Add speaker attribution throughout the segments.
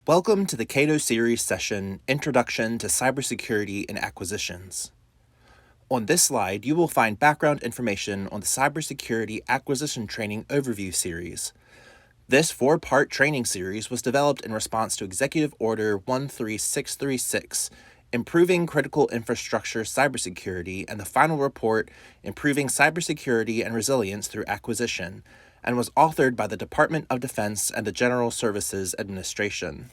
Speaker 1: Welcome to the CATO Series session, Introduction to Cybersecurity and Acquisitions. On this slide, you will find background information on the Cybersecurity Acquisition Training Overview Series. This 4-part training series was developed in response to Executive Order 13636, Improving Critical Infrastructure Cybersecurity, and the final report, Improving Cybersecurity and Resilience Through Acquisition, and was authored by the Department of Defense and the General Services Administration.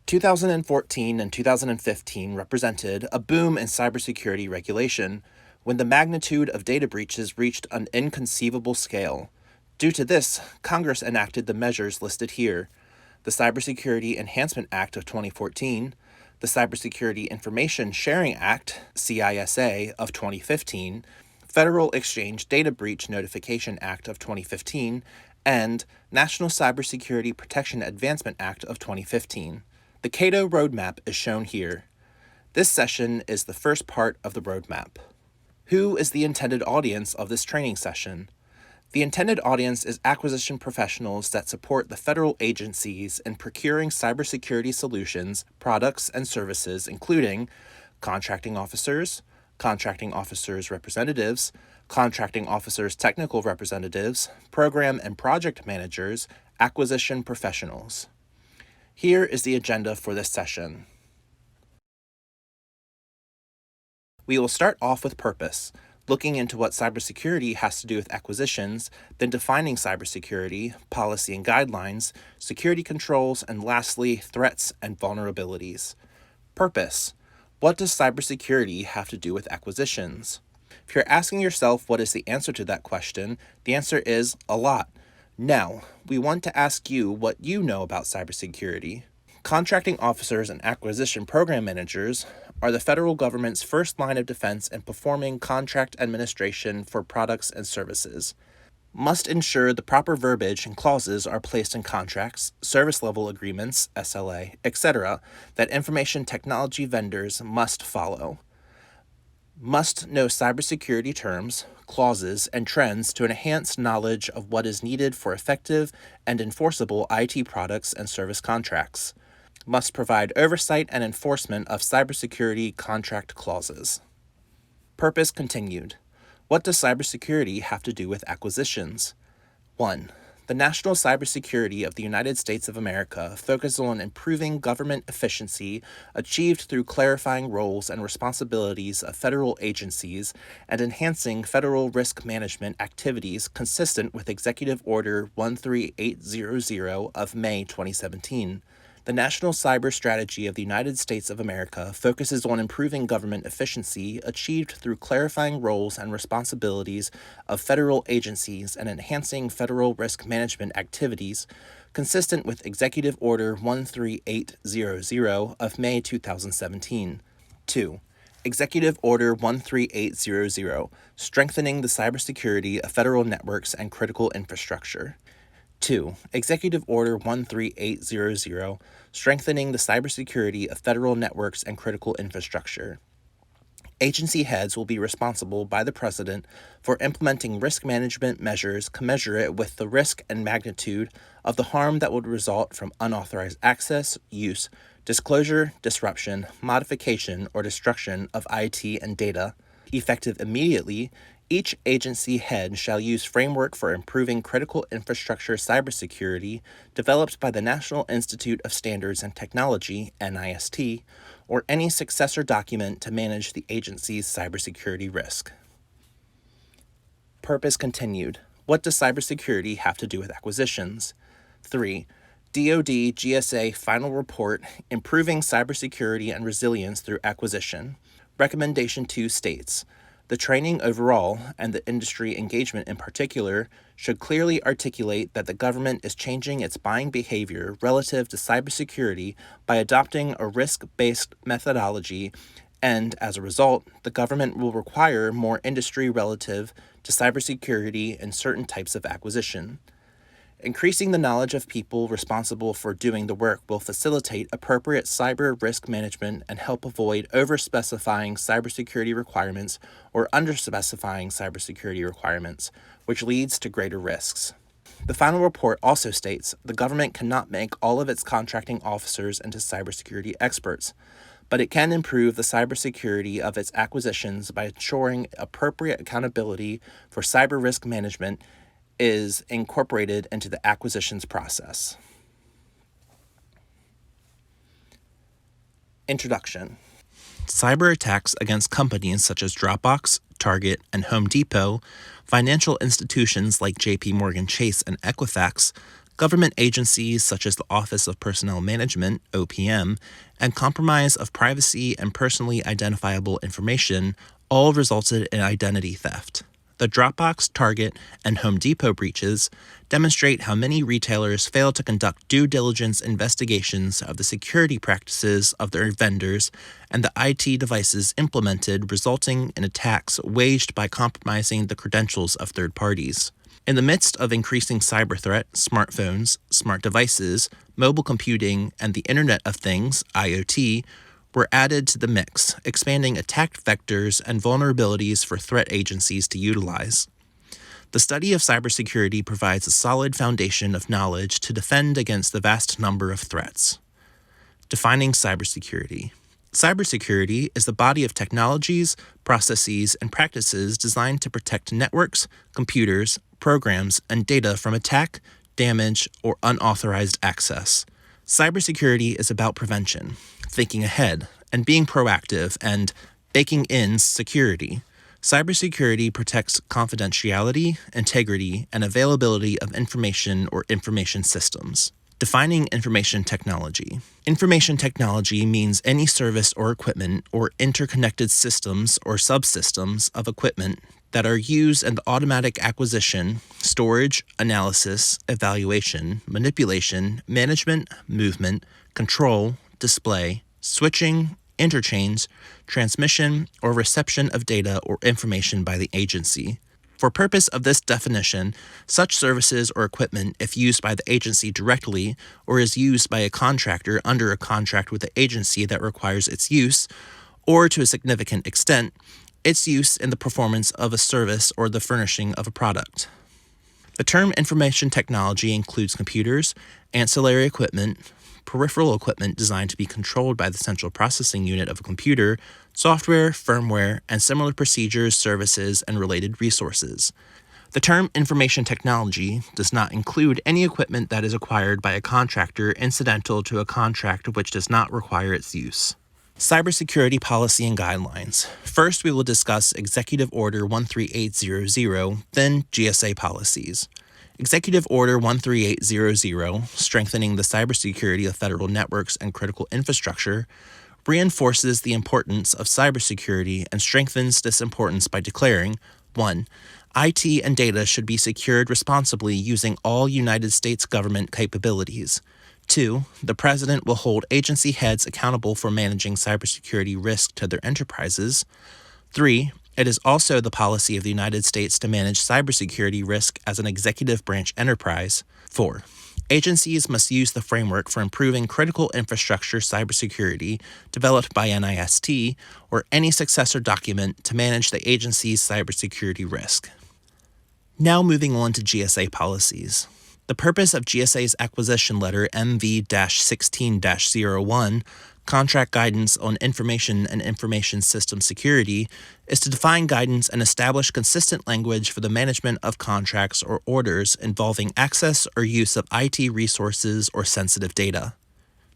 Speaker 1: 2014 and 2015 represented a boom in cybersecurity regulation when the magnitude of data breaches reached an inconceivable scale. Due to this, Congress enacted the measures listed here: the Cybersecurity Enhancement Act of 2014, the Cybersecurity Information Sharing Act, CISA, of 2015, Federal Exchange Data Breach Notification Act of 2015, and National Cybersecurity Protection Advancement Act of 2015. The CATO Roadmap is shown here. This session is the first part of the roadmap. Who is the intended audience of this training session? The intended audience is acquisition professionals that support the federal agencies in procuring cybersecurity solutions, products, and services, including contracting officers representatives, contracting officers technical representatives, program and project managers, acquisition professionals. Here is the agenda for this session. We will start off with purpose, looking into what cybersecurity has to do with acquisitions, then defining cybersecurity, policy and guidelines, security controls, and lastly, threats and vulnerabilities. Purpose. What does cybersecurity have to do with acquisitions? If you're asking yourself what is the answer to that question, the answer is a lot. Now, we want to ask you what you know about cybersecurity. Contracting officers and acquisition program managers are the federal government's first line of defense in performing contract administration for products and services. Must ensure the proper verbiage and clauses are placed in contracts, service level agreements, SLA, etc., that information technology vendors must follow. Must know cybersecurity terms, clauses, and trends to enhance knowledge of what is needed for effective and enforceable IT products and service contracts. Must provide oversight and enforcement of cybersecurity contract clauses. Purpose continued. What does cybersecurity have to do with acquisitions? 1. The national cybersecurity of the United States of America focuses on improving government efficiency achieved through clarifying roles and responsibilities of federal agencies and enhancing federal risk management activities consistent with Executive Order 13800 of May 2017. The National Cyber Strategy of the United States of America focuses on improving government efficiency achieved through clarifying roles and responsibilities of federal agencies and enhancing federal risk management activities consistent with Executive Order 13800 of May 2017. 2. Executive Order 13800, Strengthening the Cybersecurity of Federal Networks and Critical Infrastructure. 2. Executive Order 13800, Strengthening the Cybersecurity of Federal Networks and Critical Infrastructure. Agency heads will be responsible by the President for implementing risk management measures commensurate with the risk and magnitude of the harm that would result from unauthorized access, use, disclosure, disruption, modification, or destruction of IT and data. Effective immediately, each agency head shall use framework for improving critical infrastructure cybersecurity developed by the National Institute of Standards and Technology, NIST, or any successor document to manage the agency's cybersecurity risk. Purpose continued. What does cybersecurity have to do with acquisitions? 3. DoD GSA Final Report, Improving Cybersecurity and Resilience Through Acquisition. Recommendation 2 states, the training overall, and the industry engagement in particular, should clearly articulate that the government is changing its buying behavior relative to cybersecurity by adopting a risk-based methodology, and as a result, the government will require more industry relative to cybersecurity in certain types of acquisition. Increasing the knowledge of people responsible for doing the work will facilitate appropriate cyber risk management and help avoid overspecifying cybersecurity requirements or underspecifying cybersecurity requirements, which leads to greater risks. The final report also states the government cannot make all of its contracting officers into cybersecurity experts, but it can improve the cybersecurity of its acquisitions by ensuring appropriate accountability for cyber risk management is incorporated into the acquisitions process. Introduction. Cyber attacks against companies such as Dropbox, Target, and Home Depot, financial institutions like JP Morgan Chase and Equifax, government agencies such as the Office of Personnel Management, OPM, and compromise of privacy and personally identifiable information all resulted in identity theft. The Dropbox, Target, and Home Depot breaches demonstrate how many retailers fail to conduct due diligence investigations of the security practices of their vendors and the IT devices implemented, resulting in attacks waged by compromising the credentials of third parties. In the midst of increasing cyber threat, smartphones, smart devices, mobile computing, and the Internet of Things, IoT, were added to the mix, expanding attack vectors and vulnerabilities for threat agencies to utilize. The study of cybersecurity provides a solid foundation of knowledge to defend against the vast number of threats. Defining cybersecurity. Cybersecurity is the body of technologies, processes, and practices designed to protect networks, computers, programs, and data from attack, damage, or unauthorized access. Cybersecurity is about prevention, thinking ahead, and being proactive, and baking in security. Cybersecurity protects confidentiality, integrity, and availability of information or information systems. Defining information technology. Information technology means any service or equipment or interconnected systems or subsystems of equipment that are used in the automatic acquisition, storage, analysis, evaluation, manipulation, management, movement, control, display, switching, interchange, transmission, or reception of data or information by the agency. For purpose of this definition, such services or equipment, if used by the agency directly or is used by a contractor under a contract with the agency that requires its use, or to a significant extent, its use in the performance of a service or the furnishing of a product. The term information technology includes computers, ancillary equipment, peripheral equipment designed to be controlled by the central processing unit of a computer, software, firmware, and similar procedures, services, and related resources. The term information technology does not include any equipment that is acquired by a contractor incidental to a contract which does not require its use. Cybersecurity policy and guidelines. First, we will discuss Executive Order 13800, then GSA policies. Executive Order 13800, strengthening the cybersecurity of federal networks and critical infrastructure, reinforces the importance of cybersecurity and strengthens this importance by declaring, 1. IT and data should be secured responsibly using all United States government capabilities. 2. The President will hold agency heads accountable for managing cybersecurity risk to their enterprises. 3. It is also the policy of the United States to manage cybersecurity risk as an executive branch enterprise. 4. Agencies must use the framework for improving critical infrastructure cybersecurity developed by NIST or any successor document to manage the agency's cybersecurity risk. Now moving on to GSA policies. The purpose of GSA's acquisition letter MV-16-01, Contract Guidance on Information and Information System Security, is to define guidance and establish consistent language for the management of contracts or orders involving access or use of IT resources or sensitive data.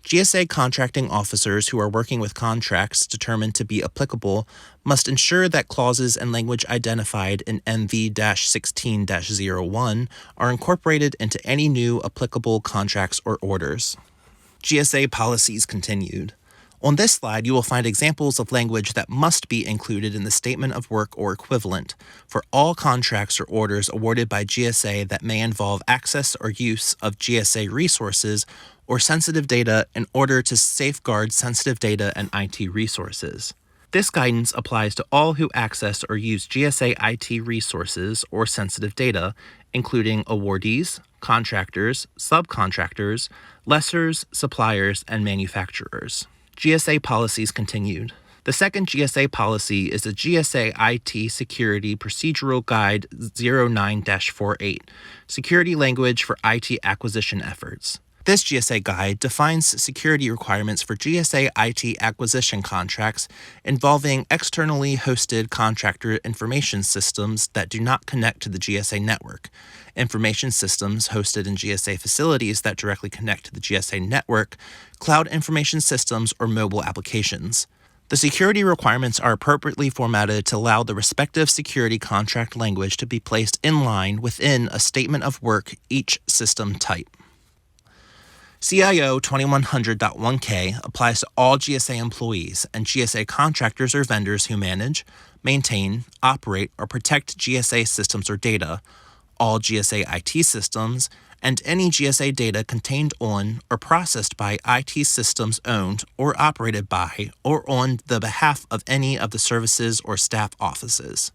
Speaker 1: GSA contracting officers who are working with contracts determined to be applicable must ensure that clauses and language identified in MV-16-01 are incorporated into any new applicable contracts or orders. GSA policies continued. On this slide, you will find examples of language that must be included in the statement of work or equivalent for all contracts or orders awarded by GSA that may involve access or use of GSA resources or sensitive data in order to safeguard sensitive data and IT resources. This guidance applies to all who access or use GSA IT resources or sensitive data, including awardees, contractors, subcontractors, lessors, suppliers, and manufacturers. GSA policies continued. The second GSA policy is the GSA IT Security Procedural Guide 09-48, Security Language for IT Acquisition Efforts. This GSA guide defines security requirements for GSA IT acquisition contracts involving externally hosted contractor information systems that do not connect to the GSA network, information systems hosted in GSA facilities that directly connect to the GSA network, cloud information systems, or mobile applications. The security requirements are appropriately formatted to allow the respective security contract language to be placed in line within a statement of work each system type. CIO 2100.1K applies to all GSA employees and GSA contractors or vendors who manage, maintain, operate, or protect GSA systems or data, all GSA IT systems, and any GSA data contained on or processed by IT systems owned or operated by or on the behalf of any of the services or staff offices.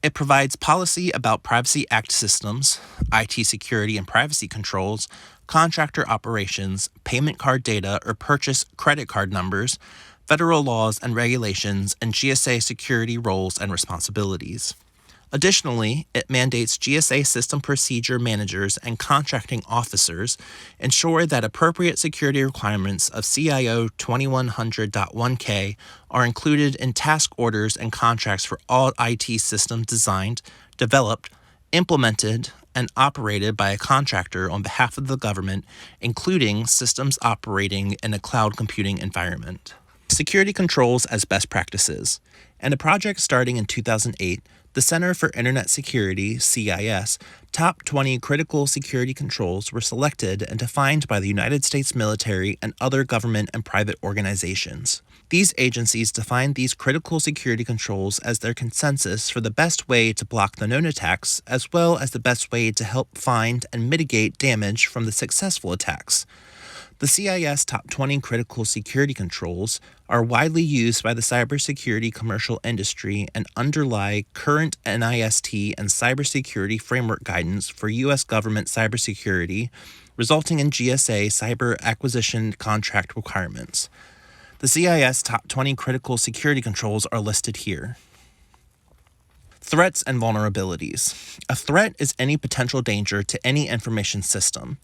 Speaker 1: It provides policy about Privacy Act systems, IT security and privacy controls, contractor operations, payment card data or purchase credit card numbers, federal laws and regulations, and GSA security roles and responsibilities. Additionally, it mandates GSA system procedure managers and contracting officers ensure that appropriate security requirements of CIO 2100.1K are included in task orders and contracts for all IT systems designed, developed, implemented, and operated by a contractor on behalf of the government, including systems operating in a cloud computing environment. Security controls as best practices. In a project starting in 2008, the Center for Internet Security, CIS, top 20 critical security controls were selected and defined by the United States military and other government and private organizations. These agencies defined these critical security controls as their consensus for the best way to block the known attacks, as well as the best way to help find and mitigate damage from the successful attacks. The CIS Top 20 Critical Security Controls are widely used by the cybersecurity commercial industry and underlie current NIST and cybersecurity framework guidance for U.S. government cybersecurity, resulting in GSA cyber acquisition contract requirements. The CIS Top 20 Critical Security Controls are listed here. Threats and vulnerabilities. A threat is any potential danger to any information system.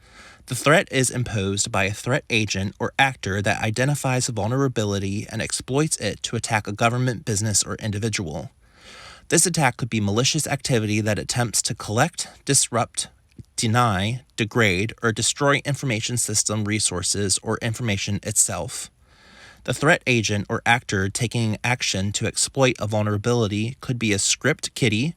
Speaker 1: The threat is imposed by a threat agent or actor that identifies a vulnerability and exploits it to attack a government, business, or individual. This attack could be malicious activity that attempts to collect, disrupt, deny, degrade, or destroy information system resources or information itself. The threat agent or actor taking action to exploit a vulnerability could be a script kiddie,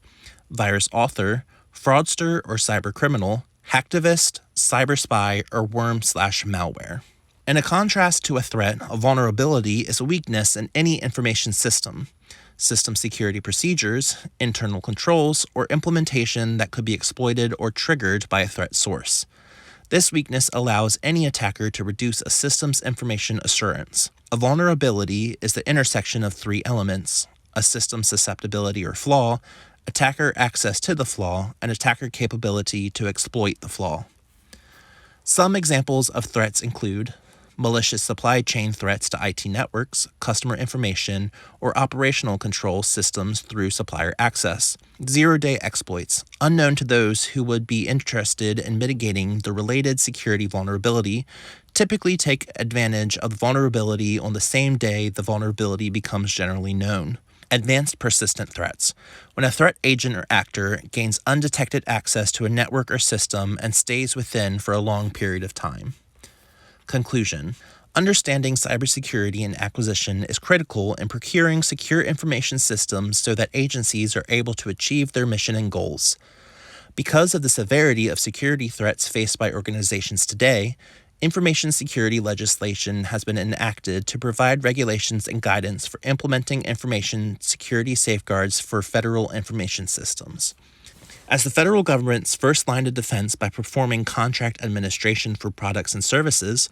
Speaker 1: virus author, fraudster or cybercriminal, hacktivist, cyber spy, or worm/malware. In a contrast to a threat, a vulnerability is a weakness in any information system, system security procedures, internal controls, or implementation that could be exploited or triggered by a threat source. This weakness allows any attacker to reduce a system's information assurance. A vulnerability is the intersection of three elements: a system susceptibility or flaw, attacker access to the flaw, and attacker capability to exploit the flaw. Some examples of threats include malicious supply chain threats to IT networks, customer information, or operational control systems through supplier access. Zero-day exploits, unknown to those who would be interested in mitigating the related security vulnerability, typically take advantage of the vulnerability on the same day the vulnerability becomes generally known. Advanced persistent threats, when a threat agent or actor gains undetected access to a network or system and stays within for a long period of time. Conclusion. Understanding cybersecurity and acquisition is critical in procuring secure information systems so that agencies are able to achieve their mission and goals. Because of the severity of security threats faced by organizations today, information security legislation has been enacted to provide regulations and guidance for implementing information security safeguards for federal information systems. As the federal government's first line of defense by performing contract administration for products and services,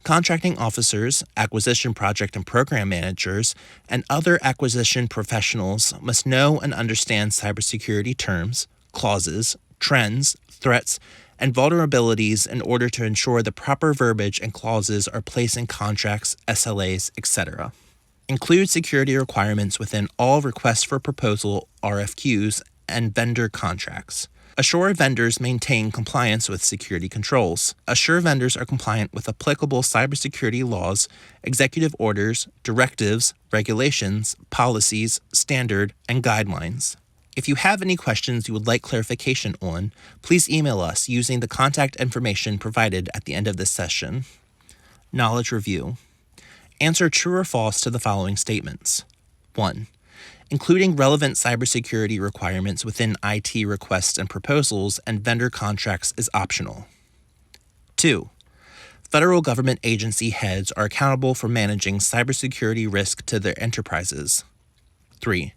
Speaker 1: contracting officers, acquisition project and program managers, and other acquisition professionals must know and understand cybersecurity terms, clauses, trends, threats, and vulnerabilities in order to ensure the proper verbiage and clauses are placed in contracts, SLAs, etc. Include security requirements within all requests for proposal RFQs and vendor contracts. Assure vendors maintain compliance with security controls. Assure vendors are compliant with applicable cybersecurity laws, executive orders, directives, regulations, policies, standard, and guidelines. If you have any questions you would like clarification on, please email us using the contact information provided at the end of this session. Knowledge review. Answer true or false to the following statements. 1. Including relevant cybersecurity requirements within IT requests and proposals and vendor contracts is optional. 2. Federal government agency heads are accountable for managing cybersecurity risk to their enterprises. 3.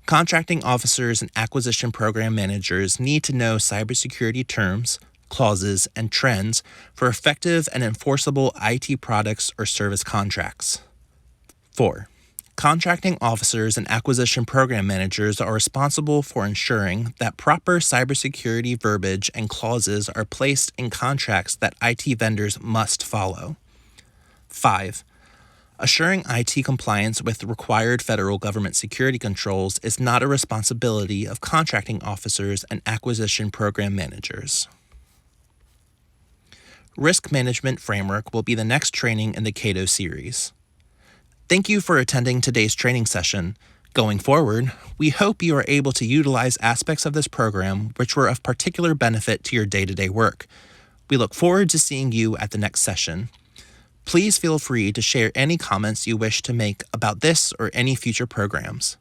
Speaker 1: Contracting officers and acquisition program managers need to know cybersecurity terms, clauses, and trends for effective and enforceable IT products or service contracts. 4. Contracting officers and acquisition program managers are responsible for ensuring that proper cybersecurity verbiage and clauses are placed in contracts that IT vendors must follow. 5. Assuring IT compliance with required federal government security controls is not a responsibility of contracting officers and acquisition program managers. Risk Management Framework will be the next training in the CATO series. Thank you for attending today's training session. Going forward, we hope you are able to utilize aspects of this program which were of particular benefit to your day-to-day work. We look forward to seeing you at the next session. Please feel free to share any comments you wish to make about this or any future programs.